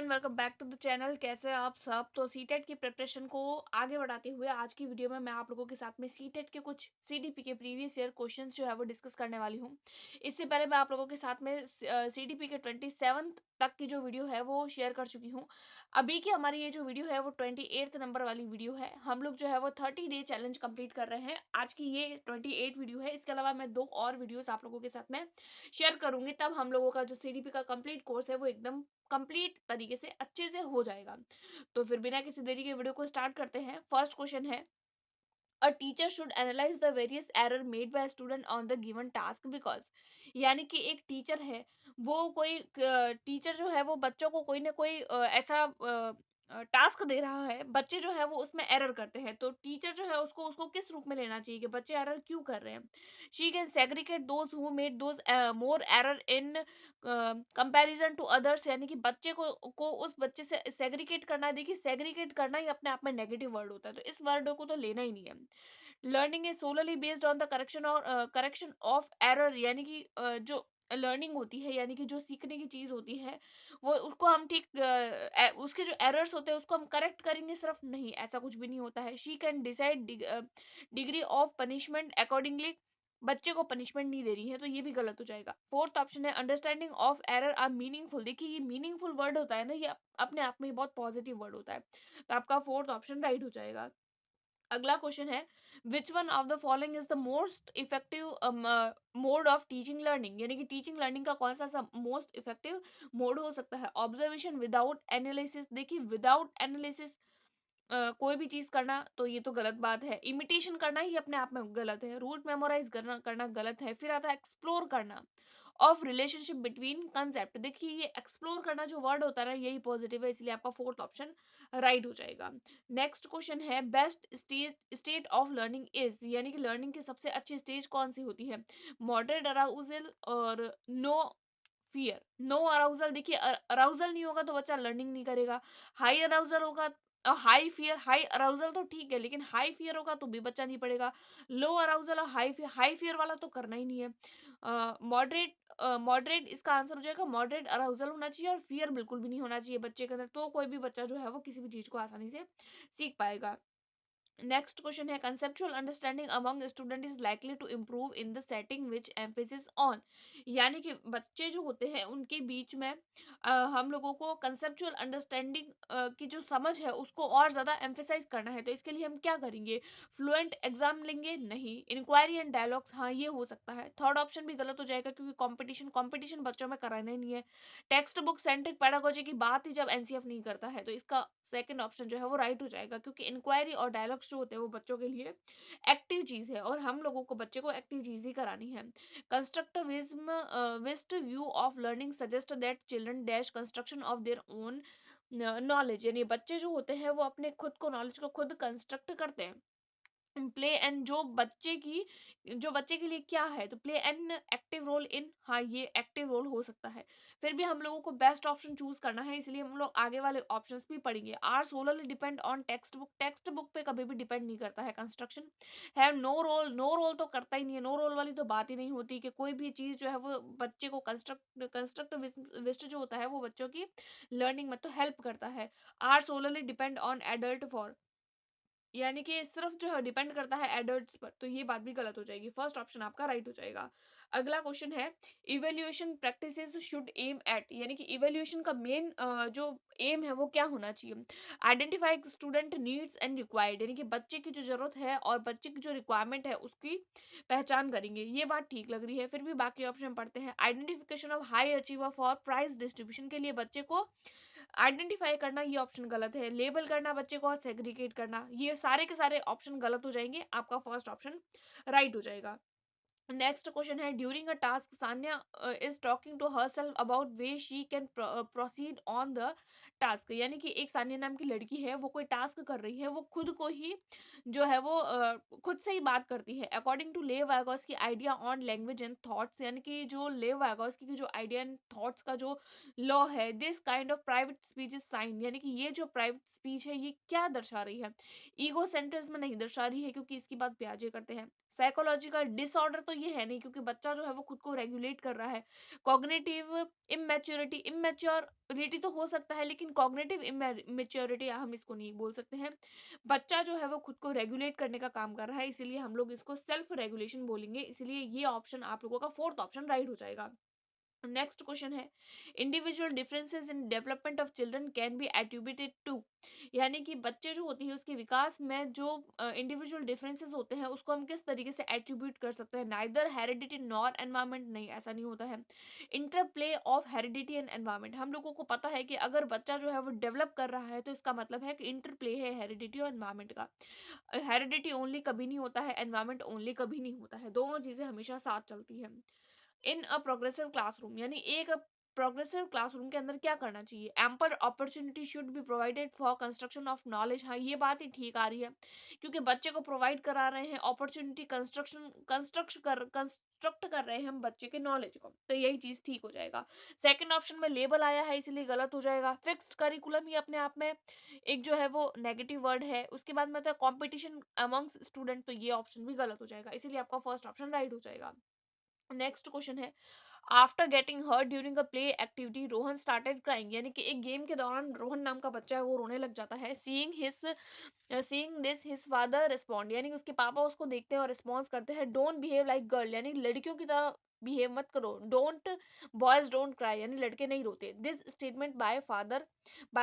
Everyone, welcome back to the channel. कैसे हैं आप सब? तो सीटेट की प्रिपरेशन को आगे बढ़ाते हुए आज की वीडियो में मैं आप लोगों के साथ में सीटेट के कुछ सीडीपी के प्रीवियस ईयर क्वेश्चंस जो है वो डिस्कस करने वाली हूँ। इससे पहले मैं आप लोगों के साथ में सीडीपी के 27 तक की जो वीडियो है वो शेयर कर चुकी हूँ। अभी की हमारी ये जो वीडियो है वो 28 नंबर वाली वीडियो है। हम लोग जो है वो 30 डे चैलेंज कंप्लीट कर रहे हैं। आज की ये 28 वीडियो है। इसके अलावा मैं 2 और वीडियोस आप लोगों के साथ में शेयर करूंगी, तब हम लोगों का जो सीडीपी का कंप्लीट कोर्स है वो एकदम कंप्लीट तरीके से अच्छे से हो जाएगा। तो फिर बिना किसी देरी के वीडियो को स्टार्ट करते हैं। फर्स्ट क्वेश्चन है, a teacher should analyse the various error made by student on the given task because, यानी कि एक टीचर है, वो कोई टीचर जो है वो बच्चों को कोई ना कोई ऐसा टास्क दे रहा है, बच्चे जो है वो उसमें एरर करते हैं, तो टीचर जो है उसको उसको किस रूप में लेना चाहिए कि बच्चे एरर क्यों कर रहे हैं। She can segregate those who made those more error in comparison to others, यानी कि बच्चे को उस बच्चे से सेग्रीगेट करना। देखिए, सेग्रीगेट करना ही अपने आप में नेगेटिव वर्ड होता है, तो इस वर्ड को तो लेना ही नहीं है। Learning is solely based on the correction और करेक्शन ऑफ एरर, यानी कि जो लर्निंग होती है, यानी कि जो सीखने की चीज होती है, वो उसको हम ठीक उसके जो एरर्स होते हैं उसको हम करेक्ट करेंगे, सिर्फ नहीं, ऐसा कुछ भी नहीं होता है। She can decide degree of punishment accordingly, बच्चे को पनिशमेंट नहीं दे रही है, तो ये भी गलत हो जाएगा। फोर्थ ऑप्शन है, understanding of error are meaningful. देखिए, ये मीनिंगफुल वर्ड होता है ना, ये अपने आप में ही बहुत पॉजिटिव वर्ड होता है, तो आपका फोर्थ ऑप्शन राइट हो जाएगा। अगला क्वेश्चन है, विच one of the following is the most effective mode of teaching learning, यानी कि टीचिंग लर्निंग का कौन सा मोस्ट इफेक्टिव मोड हो सकता है। ऑब्जर्वेशन विदाउट एनालिसिस, देखिए विदाउट एनालिसिस कोई भी चीज करना, तो ये तो गलत बात है। इमिटेशन करना ही अपने आप में गलत है। रूट मेमोराइज करना करना गलत है। फिर आता है एक्सप्लोर करना ऑफ रिलेशनशिप बिटवीन कंसेप्ट। देखिए, ये एक्सप्लोर करना जो वर्ड होता है ना, यही पॉजिटिव है, इसलिए आपका फोर्थ ऑप्शन राइट हो जाएगा। नेक्स्ट क्वेश्चन है, best state of learning is, यानी कि लर्निंग की सबसे अच्छी स्टेज कौन सी होती है। मॉडरेट अराउजल और नो फियर। नो अराउजल, देखिए अराउजल नहीं होगा तो बच्चा लर्निंग नहीं करेगा। हाई अराउजल होगा, हाई फियर, हाई अराउजल तो ठीक है, लेकिन हाई फियर होगा तो भी बच्चा नहीं पढ़ेगा। लो अराउजल और हाई फियर वाला तो करना ही नहीं है। मॉडरेट, मॉडरेट इसका आंसर हो जाएगा। मॉडरेट अराउजल होना चाहिए और फियर बिल्कुल भी नहीं होना चाहिए बच्चे के अंदर, तो कोई भी बच्चा जो है वो किसी भी चीज को आसानी से सीख पाएगा। नेक्स्ट क्वेश्चन है, conceptual understanding among student is likely to improve in the setting which emphasis on, यानी कि बच्चे जो होते हैं उनके बीच में हम लोगों को कंसेप्चुअल अंडरस्टैंडिंग की जो समझ है उसको और ज्यादा एम्फेसाइज करना है, तो इसके लिए हम क्या करेंगे। फ्लुएंट एग्जाम लेंगे? नहीं। इंक्वायरी एंड डायलॉग्स, हाँ ये हो सकता है। थर्ड ऑप्शन भी गलत हो जाएगा, क्योंकि कंपटीशन कंपटीशन बच्चों में कराना ही नहीं है। टेक्स्ट बुक सेंट्रिक पेडागोजी की बात ही जब एनसीएफ नहीं करता है, तो इसका सेकंड ऑप्शन जो है वो राइट हो जाएगा, क्योंकि इंक्वायरी और डायलॉग्स जो होते हैं वो बच्चों के लिए एक्टिव चीज है, और हम लोगों को बच्चे को एक्टिव चीज ही करानी है। Constructivism west view of learning suggest that children dash construction of their own knowledge, यानी बच्चे जो होते हैं वो अपने खुद को नॉलेज को खुद कंस्ट्रक्ट करते हैं। प्ले एंड जो बच्चे के लिए क्या है, तो play an active role in, हाँ ये एक्टिव रोल हो सकता है। फिर भी हम लोगों को बेस्ट ऑप्शन चूज करना है, इसलिए हम लोग आगे वाले ऑप्शंस भी पढ़ेंगे। Are solely depend on textbook पे कभी भी डिपेंड नहीं करता है कंस्ट्रक्शन। है नो रोल, नो रोल तो करता ही नहीं है, नो रोल वाली तो बात ही नहीं होती कि कोई भी चीज जो है वो बच्चे को कंस्ट्रक्ट विस्ट जो होता है वो बच्चों की लर्निंग में तो हेल्प करता है। Are solely depend on adult for, यानी कि सिर्फ जो है डिपेंड करता है एडल्ट्स पर, तो ये बात भी गलत हो जाएगी। फर्स्ट ऑप्शन आपका राइट हो जाएगा। अगला क्वेश्चन है, evaluation practices should aim at, यानी कि इवेल्युएशन का मेन जो एम है वो क्या होना चाहिए। Identify student needs and required, यानी कि बच्चे की जो जरूरत है और बच्चे की जो रिक्वायरमेंट है उसकी पहचान करेंगे, ये बात ठीक लग रही है। फिर भी बाकी ऑप्शन पढ़ते हैं। Identification of high achiever for prize distribution, के लिए बच्चे को आइडेंटिफाई करना, ये ऑप्शन गलत है। लेबल करना बच्चे को और सेग्रीगेट करना, ये सारे के सारे ऑप्शन गलत हो जाएंगे, आपका फर्स्ट ऑप्शन राइट हो जाएगा। नेक्स्ट क्वेश्चन है, during a task Sanya is talking to her self about way she can proceed on the task, यानी कि एक सान्या नाम की लड़की है, वो कोई टास्क कर रही है, वो खुद को ही जो है वो खुद से ही बात करती है। अकॉर्डिंग टू लेव Vygotsky idea on language and thoughts, यानी कि जो लेव वाइगोस्की की जो आइडिया एंड थॉट्स का जो लॉ है, this kind of private speech is sine, यानी कि ये जो प्राइवेट स्पीच है ये क्या दर्शा रही है। ईगो सेंट्रिज्म नहीं दर्शा रही है, क्योंकि इसकी बात ब्याजे करते हैं। साइकोलॉजिकल डिसऑर्डर तो ये है नहीं, क्योंकि बच्चा जो है वो खुद को रेगुलेट कर रहा है। कॉग्निटिव इमेच्योरिटी तो हो सकता है, लेकिन कॉग्निटिव इमेच्योरिटी हम इसको नहीं बोल सकते हैं। बच्चा जो है वो खुद को रेगुलेट करने का काम कर रहा है, इसीलिए हम लोग इसको सेल्फ रेगुलेशन बोलेंगे। इसीलिए ये ऑप्शन आप लोगों का फोर्थ ऑप्शन राइट हो जाएगा। नेक्स्ट क्वेश्चन है, individual differences in development of children can be attributed to, यानी कि बच्चे जो होती है उसके विकास में जो इंडिविजुअल डिफरेंसेस होते हैं उसको हम किस तरीके से एट्रीब्यूट कर सकते हैं। नाइदर हेरिडिटी नॉर एनवायरमेंट, नहीं ऐसा नहीं होता है। Interplay of heredity and environment, हम लोगों को पता है कि अगर बच्चा जो है वो डेवलप कर रहा है तो इसका मतलब है कि इंटरप्ले है हेरिडिटी और एनवायरमेंट का। हेरिडिटी ओनली कभी नहीं होता है, एनवायरमेंट ओनली कभी नहीं होता है, दोनों चीजें हमेशा साथ चलती है। इन अ प्रोग्रेसिव क्लासरूम, यानी एक प्रोग्रेसिव क्लासरूम के अंदर क्या करना चाहिए। Ample opportunity should be provided for construction of knowledge, हाँ ये बात ही ठीक आ रही है, क्योंकि बच्चे को प्रोवाइड करा रहे हैं अपॉर्चुनिटी, कंस्ट्रक्ट कर रहे हैं हम बच्चे के नॉलेज को, तो यही चीज ठीक हो जाएगा। सेकंड ऑप्शन में लेबल आया है इसलिए गलत हो जाएगा। फिक्स्ड करिकुलम ही अपने आप में एक जो है वो नेगेटिव वर्ड है। उसके बाद में कंपटीशन अमंग्स स्टूडेंट, तो ये ऑप्शन भी गलत हो जाएगा, इसीलिए आपका फर्स्ट ऑप्शन राइट हो जाएगा। नेक्स्ट क्वेश्चन है, after getting hurt during a play activity Rohan started crying, यानी कि एक गेम के दौरान रोहन नाम का बच्चा है वो रोने लग जाता है। Seeing this his father respond, यानी कि उसके पापा उसको देखते हैं और रिस्पॉन्स करते हैं, डोंट बिहेव लाइक गर्ल, यानी लड़कियों की तरह बिहेव मत करो। डोंट बॉयज डोंट क्राई, यानी लड़के नहीं रोते। This statement by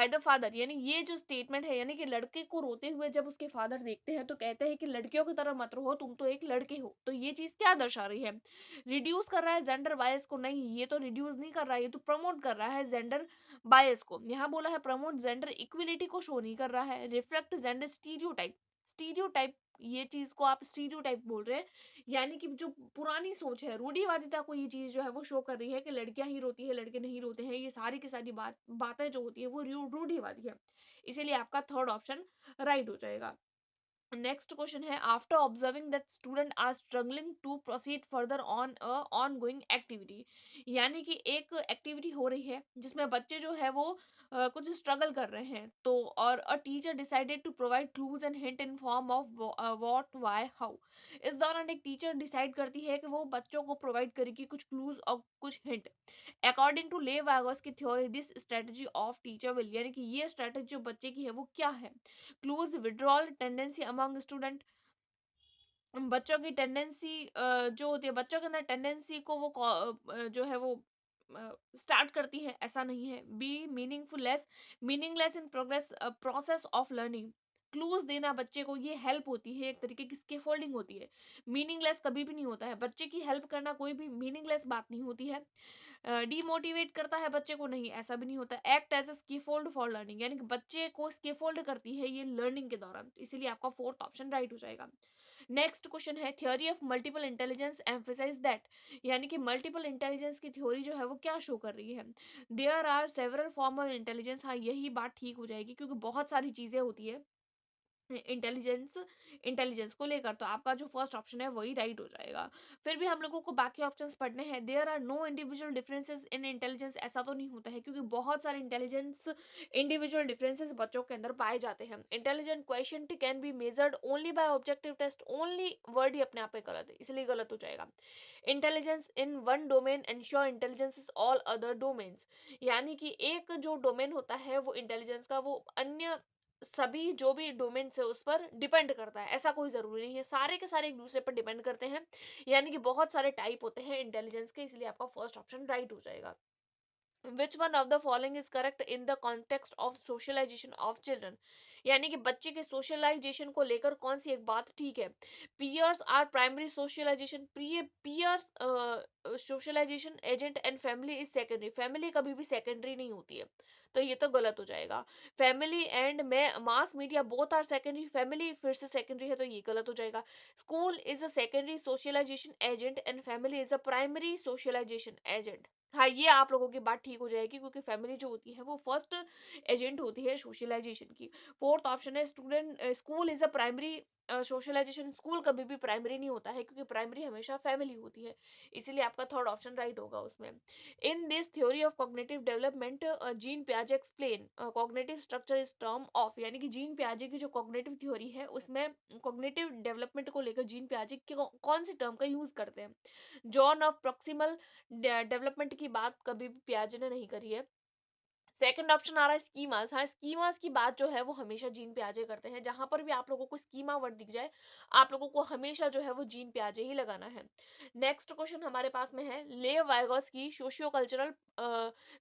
the father, यानी ये जो स्टेटमेंट है, यानी कि लड़के को रोते हुए जब उसके फादर देखते हैं तो कहते हैं कि लड़कियों की तरह मत रहो, तुम तो एक लड़के हो। तो ये चीज क्या दर्शा रही है, रिड्यूस कर रहा है जेंडर बायस को, नहीं ये तो रिड्यूस नहीं कर रहा है, ये तो प्रमोट कर रहा है जेंडर बायस को। यहाँ बोला है प्रमोट जेंडर इक्विलिटी को शो नहीं कर रहा है। रिफ्लेक्ट जेंडर स्टीरियोटाइप, ये चीज को आप स्टीरियोटाइप बोल रहे हैं, यानी कि जो पुरानी सोच है, रूढ़िवादिता को ये चीज जो है वो शो कर रही है कि लड़कियां ही रोती है लड़के नहीं रोते हैं। ये सारी की सारी बातें जो होती है वो रूढ़िवादी है, इसीलिए आपका थर्ड ऑप्शन राइट हो जाएगा। नेक्स्ट क्वेश्चन है, after observing that student are struggling to proceed further on a on going activity, यानी कि एक एक्टिविटी हो रही है जिसमें बच्चे जो है वो कुछ स्ट्रगल कर रहे हैं, तो और a teacher decided to provide clues and hint in form of what why how, इस दौरान एक टीचर डिसाइड करती है कि वो बच्चों को प्रोवाइड करेगी कुछ क्लूज और कुछ हिंट। अकॉर्डिंग टू लेवागस की theory this strategy of teacher will, यानी कि ये स्ट्रेटजी जो बच्चे की है वो क्या है। Clues withdrawal tendency among student, बच्चों की टेंडेंसी जो होती है बच्चों के अंदर टेंडेंसी को वो जो है वो स्टार्ट करती है, ऐसा नहीं है। Be meaningless in progress process of learning, clues देना बच्चे को ये हेल्प होती है, एक तरीके की स्केफोल्डिंग होती है। मीनिंगलेस कभी भी नहीं होता है, बच्चे की हेल्प करना कोई भी मीनिंगलेस बात नहीं होती है। डीमोटिवेट करता है बच्चे को, नहीं ऐसा भी नहीं होता। Act as a scaffold for learning, यानी कि बच्चे को स्केफोल्ड करती है ये लर्निंग के दौरान, इसीलिए आपका फोर्थ ऑप्शन राइट हो जाएगा। नेक्स्ट क्वेश्चन है, theory of multiple intelligence emphasise that, यानी कि मल्टीपल इंटेलिजेंस की थ्योरी जो है वो क्या शो कर रही है। There are several form of intelligence, हाँ यही बात ठीक हो जाएगी, क्योंकि बहुत सारी चीजें होती है इंटेलिजेंस इंटेलिजेंस को लेकर, तो आपका जो फर्स्ट ऑप्शन है वही राइट हो जाएगा। फिर भी हम लोगों को बाकी ऑप्शंस पढ़ने हैं। There are no individual differences in intelligence, ऐसा तो नहीं होता है, क्योंकि बहुत सारे इंटेलिजेंस इंडिविजुअल डिफरेंसेस बच्चों के अंदर पाए जाते हैं। Intelligent question can be measured only by objective test, only word ही अपने आप में गलत है, इसलिए गलत हो जाएगा। Intelligence in one domain ensure intelligence is all other domains, यानी कि एक जो डोमेन होता है वो इंटेलिजेंस का, वो अन्य सभी जो भी डोमेन्स है उस पर डिपेंड करता है, ऐसा कोई जरूरी नहीं है, सारे के सारे एक दूसरे पर डिपेंड करते हैं, यानी कि बहुत सारे टाइप होते हैं इंटेलिजेंस के, इसलिए आपका फर्स्ट ऑप्शन राइट हो जाएगा। Which one of the following is correct in the context of socialisation of children, यानी कि बच्चे के सोशलाइजेशन को लेकर कौन सी एक बात ठीक है। Peers are primary socialisation, peers socialisation agent and family is secondary, family कभी भी सेकेंडरी नहीं होती है, तो ये तो गलत हो जाएगा। Family and mass media both are secondary, family फिर से सेकेंडरी है, तो ये गलत हो जाएगा। School is a secondary socialisation agent and family is a primary socialisation agent, हाँ ये आप लोगों की बात ठीक हो जाएगी, क्योंकि फैमिली जो होती है वो फर्स्ट एजेंट होती है सोशलाइजेशन की। फोर्थ ऑप्शन है student school is a primary socialisation school कभी भी प्राइमरी नहीं होता है, क्योंकि प्राइमरी हमेशा फैमिली होती है। इसीलिए आपका थर्ड ऑप्शन राइट होगा उसमें। In this theory of cognitive development Jean पियाजे explain cognitive structure is term of, यानी कि जीन पियाजे की जो कॉग्निटिव थ्योरी है उसमें कॉग्निटिव डेवलपमेंट को लेकर जीन पियाजे कौन सी टर्म का यूज करते हैं। जॉन ऑफ प्रॉक्सिमल डेवलपमेंट की बात कभी भी पियाजे ने नहीं करी है। सेकंड ऑप्शन आ रहा है स्कीमास। हाँ, स्कीमास की बात जो है वो हमेशा जीन पियाजे करते हैं। जहां पर भी आप लोगों को स्कीमा वर्ड दिख जाए, आप लोगों को हमेशा जो है वो जीन पियाजे ही लगाना है। नेक्स्ट क्वेश्चन हमारे पास में है, लेव वाइगोस की socio cultural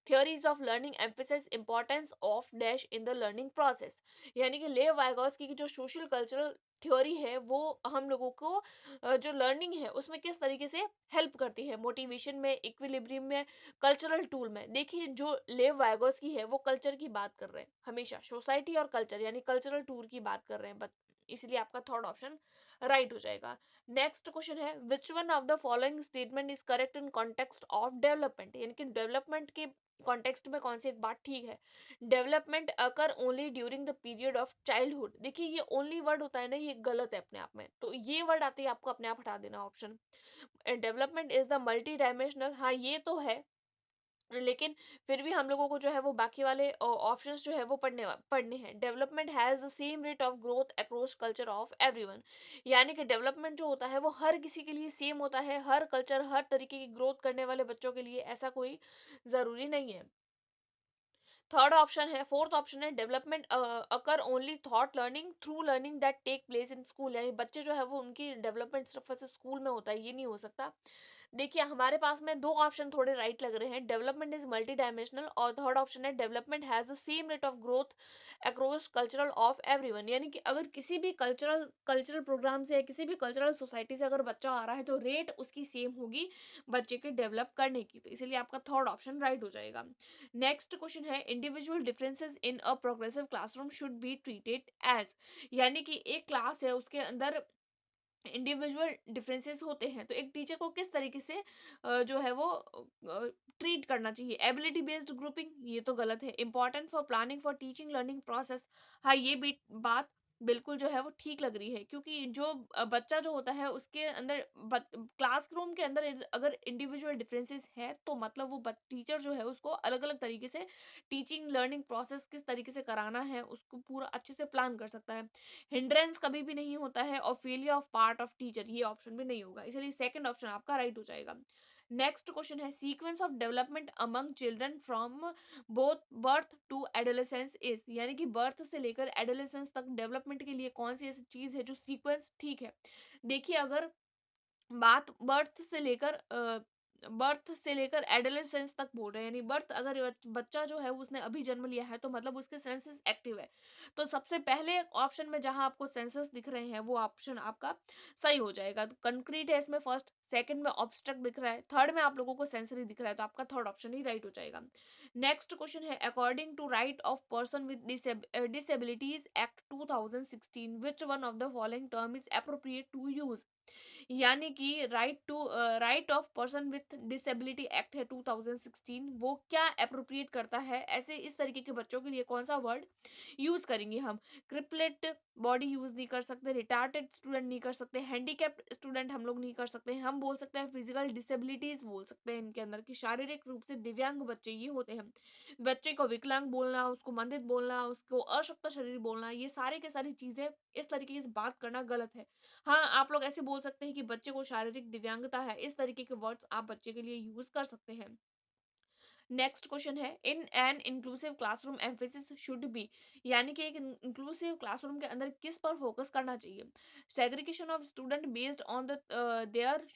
theories of learning emphasise importance of dash in the learning process. यानी कि लेव वाइगोस की जो सोशल कल्चरल थ्योरी है वो हम लोगों को जो लर्निंग है उसमें किस तरीके से हेल्प करती है, मोटिवेशन में, इक्विलिब्रियम में, कल्चरल टूल में। देखिए जो लेव वाइगोस्की है वो कल्चर की बात कर रहे हैं, हमेशा सोसाइटी और कल्चर यानी कल्चरल टूर की बात कर रहे हैं, इसलिए आपका थर्ड ऑप्शन राइट हो जाएगा। नेक्स्ट क्वेश्चन है, विच one of the following statement is correct in context of development, यानी कि डेवलपमेंट के कॉन्टेक्स्ट में कौन सी एक बात ठीक है। Development occur only during the period of childhood. देखिए ये ओनली वर्ड होता है ना, ये गलत है अपने आप में, तो ये वर्ड आते ही आपको अपने आप हटा देना option. Development is the multi dimensional, हाँ ये तो है, लेकिन फिर भी हम लोगों को जो है वो बाकी वाले ऑप्शंस जो है वो पढ़ने हैं। Development has the same rate of growth across culture of everyone, यानी कि डेवलपमेंट जो होता है वो हर किसी के लिए सेम होता है, हर कल्चर हर तरीके की ग्रोथ करने वाले बच्चों के लिए ऐसा कोई जरूरी नहीं है। थर्ड ऑप्शन है, फोर्थ ऑप्शन है, development occur only thought learning through learning that take place in school, यानी बच्चे जो है वो उनकी डेवलपमेंट सिर्फ और सिर्फ स्कूल में होता है, ये नहीं हो सकता। देखिए हमारे पास में दो ऑप्शन थोड़े राइट लग रहे हैं, डेवलपमेंट इज मल्टी डायमेंशनल, और थर्ड ऑप्शन है development has the same rate of growth across cultural of everyone, यानी कि अगर किसी भी कल्चरल कल्चरल प्रोग्राम से या किसी भी कल्चरल सोसाइटी से अगर बच्चा आ रहा है तो रेट उसकी सेम होगी बच्चे के डेवलप करने की, तो इसीलिए आपका थर्ड ऑप्शन राइट हो जाएगा। नेक्स्ट क्वेश्चन है, individual differences in a progressive classroom should be treated as, यानी कि एक क्लास है उसके अंदर इंडिविजुअल डिफरेंसेस होते हैं, तो एक टीचर को किस तरीके से जो है वो ट्रीट करना चाहिए। एबिलिटी बेस्ड ग्रुपिंग, ये तो गलत है। Important for planning for teaching learning process, हाँ ये भी बात बिल्कुल जो है वो ठीक लग रही है, क्योंकि जो बच्चा जो होता है उसके अंदर क्लासरूम के अंदर अगर इंडिविजुअल डिफरेंसेस है तो मतलब वो टीचर जो है उसको अलग अलग तरीके से टीचिंग लर्निंग प्रोसेस किस तरीके से कराना है उसको पूरा अच्छे से प्लान कर सकता है। हिंड्रेंस कभी भी नहीं होता है, और failure of part of teacher ये ऑप्शन भी नहीं होगा, इसलिए सेकंड ऑप्शन आपका राइट हो जाएगा। नेक्स्ट क्वेश्चन है, sequence of development among children from both birth to adolescence is, यानी कि बर्थ से लेकर एडोलेसेंस तक डेवलपमेंट के लिए कौन सी ऐसी चीज है जो सीक्वेंस ठीक है। देखिए अगर बात बर्थ से लेकर एडोलेसेंस तक बोल रहे हैं, यानी बर्थ अगर बच्चा जो है उसने अभी जन्म लिया है तो मतलब उसके सेंसेस एक्टिव है, तो सबसे पहले ऑप्शन में जहां आपको सेंसेस दिख रहे हैं वो ऑप्शन आपका सही हो जाएगा। तो कंक्रीट है इसमें फर्स्ट, सेकंड में ऑब्स्ट्रक्ट दिख रहा है, थर्ड में आप लोगों को सेंसरी दिख रहा है, तो आपका थर्ड ऑप्शन ही राइट हो जाएगा। नेक्स्ट क्वेश्चन है, according to right of person with disabilities act 2016 which one of the following term is appropriate to use, यानी कि right of person with disability act है 2016, वो क्या अप्रोप्रिएट करता है, ऐसे इस तरीके के बच्चों के लिए कौन सा वर्ड यूज करेंगे हम। क्रिपलेट बॉडी यूज नहीं कर सकते, रिटार्टेड स्टूडेंट नहीं कर सकते, हैंडीकैप्ड स्टूडेंट हम लोग नहीं कर सकते, हम बोल सकते हैं फिजिकल डिसेबिलिटीज बोल सकते हैं इनके अंदर, कि शारीरिक रूप से दिव्यांग बच्चे ये होते हैं। बच्चे को विकलांग बोलना, उसको मंदित बोलना, उसको अशक्त शरीर बोलना, ये सारे के सारी चीजें इस तरीके से बात करना गलत है। हाँ, आप लोग ऐसे बोल सकते हैं कि बच्चे को शारीरिक दिव्यांगता है, इस तरीके के वर्ड्स आप बच्चे के लिए यूज कर सकते हैं। नेक्स्ट क्वेश्चन है, in an inclusive classroom emphasis should be, यानी कि एक इंक्लूसिव क्लासरूम के अंदर किस पर फोकस करना चाहिए। Segregation of student based on the their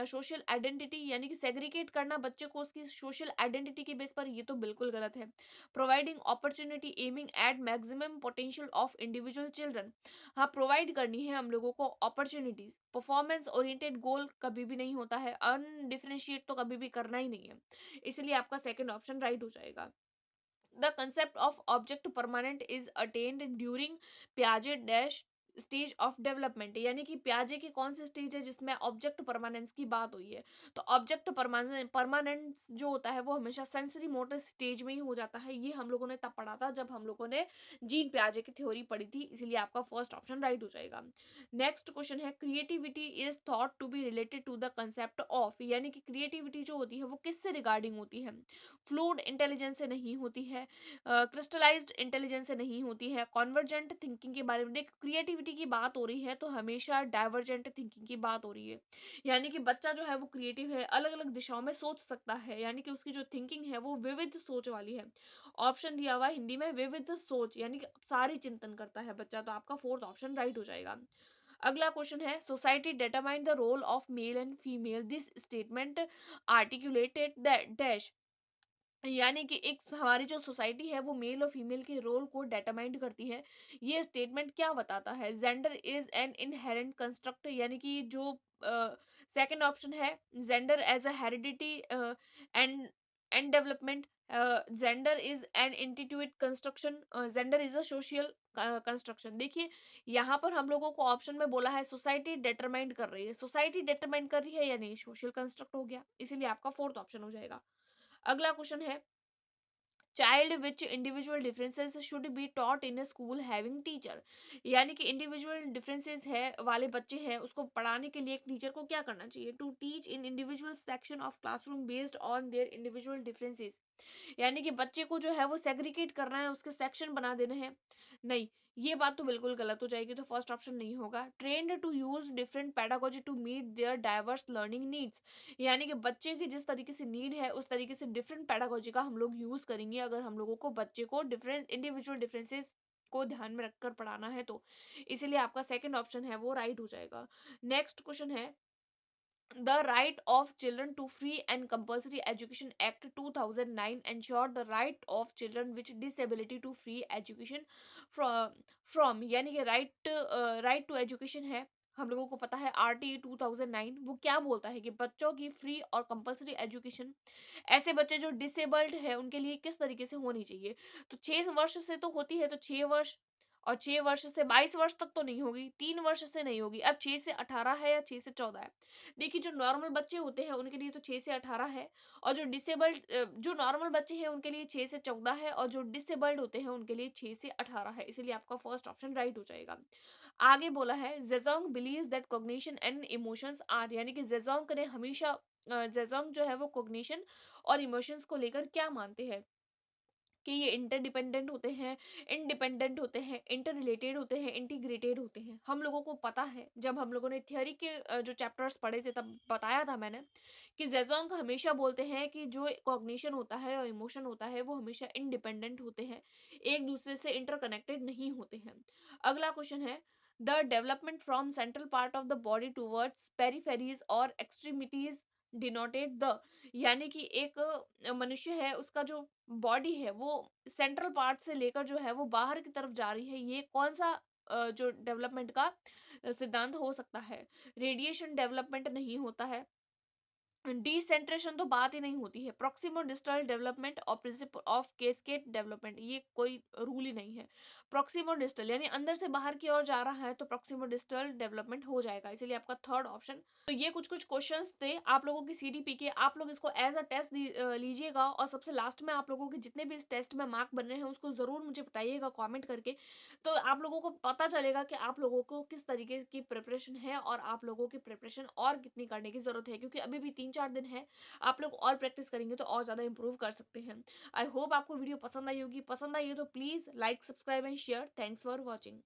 social identity, यानी कि सेग्रीगेट करना बच्चे को उसकी सोशल आइडेंटिटी के बेस पर, ये तो बिल्कुल गलत है। Providing opportunity aiming at maximum potential of individual children, हाँ प्रोवाइड करनी है हम लोगों को अपॉर्चुनिटीज। परफॉर्मेंस ओरिएंटेड गोल कभी भी नहीं होता है, अनडिफरेंशिएट तो कभी भी करना ही नहीं है, इसलिए आपका सेकंड ऑप्शन राइट हो जाएगा। The concept of object permanent is attained during पियाजे डैश स्टेज ऑफ डेवलपमेंट, यानी कि प्याजे की कौन सी स्टेज है जिसमें ऑब्जेक्ट परमानेंस की बात हुई है। तो ऑब्जेक्ट परमानेंस जो होता है वो हमेशा सेंसरी मोटर स्टेज में ही हो जाता है। ये हम लोगों ने तब पढ़ा था जब हम लोगों ने जीन प्याजे की थ्योरी पढ़ी थी, इसलिए आपका फर्स्ट ऑप्शन राइट हो जाएगा। नेक्स्ट क्वेश्चन है, creativity is thought to be related to the concept of, यानी कि क्रिएटिविटी जो होती है वो किससे रिगार्डिंग होती है। फ्लूइड इंटेलिजेंस से नहीं होती है, क्रिस्टलाइज्ड इंटेलिजेंस से नहीं होती है, कॉन्वर्जेंट थिंकिंग के बारे में। देख, क्रिएटिविटी की बात हो रही है तो हमेशा डाइवर्जेंट थिंकिंग की बात हो रही है, यानी कि बच्चा जो है वो क्रिएटिव है, अलग अलग दिशाओं में सोच सकता है, यानी कि उसकी जो थिंकिंग है वो विविध सोच वाली है। ऑप्शन दिया हुआ है हिंदी में विविध सोच, यानी कि सारी चिंतन करता है बच्चा, तो आपका फोर्थ ऑप्शन राइट हो जाएगा। अगला क्वेश्चन है, society determine the role of male and female, this statement articulated that dash, यानी कि एक हमारी जो सोसाइटी है वो मेल और फीमेल के रोल को डिटरमाइन करती है। ये स्टेटमेंट क्या बताता है। Gender is an inherent construct, यानी कि जो सेकंड ऑप्शन है, gender as a heredity and and development, gender is an institute construction, gender is a social construction. देखिए, यहाँ पर हम लोगों को ऑप्शन में बोला है सोसाइटी डिटरमाइन कर रही है, सोसाइटी डिटरमाइन कर रही है या नहीं, सोशल कंस्ट्रक्ट हो गया, इसीलिए आपका फोर्थ ऑप्शन हो जाएगा। अगला क्वेश्चन है, child which individual differences should be taught in school having teacher, यानी कि इंडिविजुअल डिफरेंसेस है वाले बच्चे हैं उसको पढ़ाने के लिए एक टीचर को क्या करना चाहिए। To teach in individual section of classroom based on their individual differences, यानी कि बच्चे को जो है वो सेग्रीगेट करना है, उसके सेक्शन बना देने हैं। नहीं, ये बात तो बिल्कुल गलत हो जाएगी, तो फर्स्ट ऑप्शन नहीं होगा। Trained to use different pedagogy to meet their diverse learning needs, यानी कि बच्चे की जिस तरीके से नीड है उस तरीके से डिफरेंट पेडागोजी का हम लोग यूज करेंगे, अगर हम लोगों को बच्चे को डिफरेंट इंडिविजुअल डिफरेंसेस को ध्यान में रखकर पढ़ाना है तो, इसीलिए आपका सेकंड ऑप्शन है वो राइट हो जाएगा। नेक्स्ट क्वेश्चन है, The Right of Children to Free and Compulsory Education Act 2009 ensured the right of children with disability to free education from यानी कि राइट टू एजुकेशन है। हम लोगों को पता है आरटी 2009 वो क्या बोलता है कि बच्चों की फ्री और कंपलसरी एजुकेशन, ऐसे बच्चे जो डिसेबल्ड है उनके लिए किस तरीके से होनी चाहिए। तो 6 वर्ष से तो होती है, तो 6 वर्ष, और 6 वर्ष से 22 वर्ष तक तो नहीं होगी, 3 वर्ष से नहीं होगी। अब 6 से 18 है या 6 से 14 है। देखिए, जो नॉर्मल बच्चे होते हैं उनके लिए तो 6 से 18 है, और जो डिसेबल्ड जो नॉर्मल बच्चे हैं उनके लिए 6 से 14 है, और जो डिसेबल्ड होते हैं उनके लिए 6 से 18 है, इसीलिए आपका फर्स्ट ऑप्शन राइट हो जाएगा। आगे बोला है, Zajonc believes that cognition and emotions are, यानी कि जेजोंग ने हमेशा जेजोंग जो है वो कॉग्निशन और इमोशंस को लेकर क्या मानते हैं कि ये इंटरडिपेंडेंट होते हैं, इंडिपेंडेंट होते हैं, इंटर रिलेटेड होते हैं, इंटीग्रेटेड होते हैं। हम लोगों को पता है, जब हम लोगों ने थियोरी के जो चैप्टर्स पढ़े थे तब बताया था मैंने कि जेजोंग हमेशा बोलते हैं कि जो कॉग्निशन होता है और इमोशन होता है वो हमेशा इंडिपेंडेंट होते हैं, एक दूसरे से इंटरकनेक्टेड नहीं होते हैं। अगला क्वेश्चन है, the development from central part of the body towards peripheries और एक्सट्रीमिटीज डिनोटेड द, यानी कि एक मनुष्य है उसका जो बॉडी है वो सेंट्रल पार्ट से लेकर जो है वो बाहर की तरफ जा रही है, ये कौन सा जो डेवलपमेंट का सिद्धांत हो सकता है। रेडिएशन डेवलपमेंट नहीं होता है, डिसेंट्रेशन तो बात ही नहीं होती है, प्रॉक्सिमो डिस्टल डेवलपमेंट और प्रिंसिपल ऑफ कैस्केड डेवलपमेंट, ये कोई रूल ही नहीं है। प्रॉक्सिमो डिस्टल यानी अंदर से बाहर की ओर जा रहा है तो प्रॉक्सिमो डिस्टल डेवलपमेंट हो जाएगा, इसीलिए आपका थर्ड ऑप्शन। तो ये कुछ कुछ क्वेश्चंस थे आप लोगों की सीडीपी के, आप लोग इसको एज अ टेस्ट लीजिएगा, और सबसे लास्ट में आप लोगों के जितने भी इस टेस्ट में मार्क बन रहे हैं उसको जरूर मुझे बताइएगा कॉमेंट करके, तो आप लोगों को पता चलेगा कि आप लोगों को किस तरीके की प्रिपरेशन है और आप लोगों की प्रिपरेशन और कितनी करने की जरूरत है, क्योंकि अभी भी 3-4 दिन है, आप लोग और प्रैक्टिस करेंगे तो और ज़्यादा इंप्रूव कर सकते हैं। आई होप आपको वीडियो पसंद आई होगी, पसंद आई हो तो please like, subscribe and share. Thanks for watching.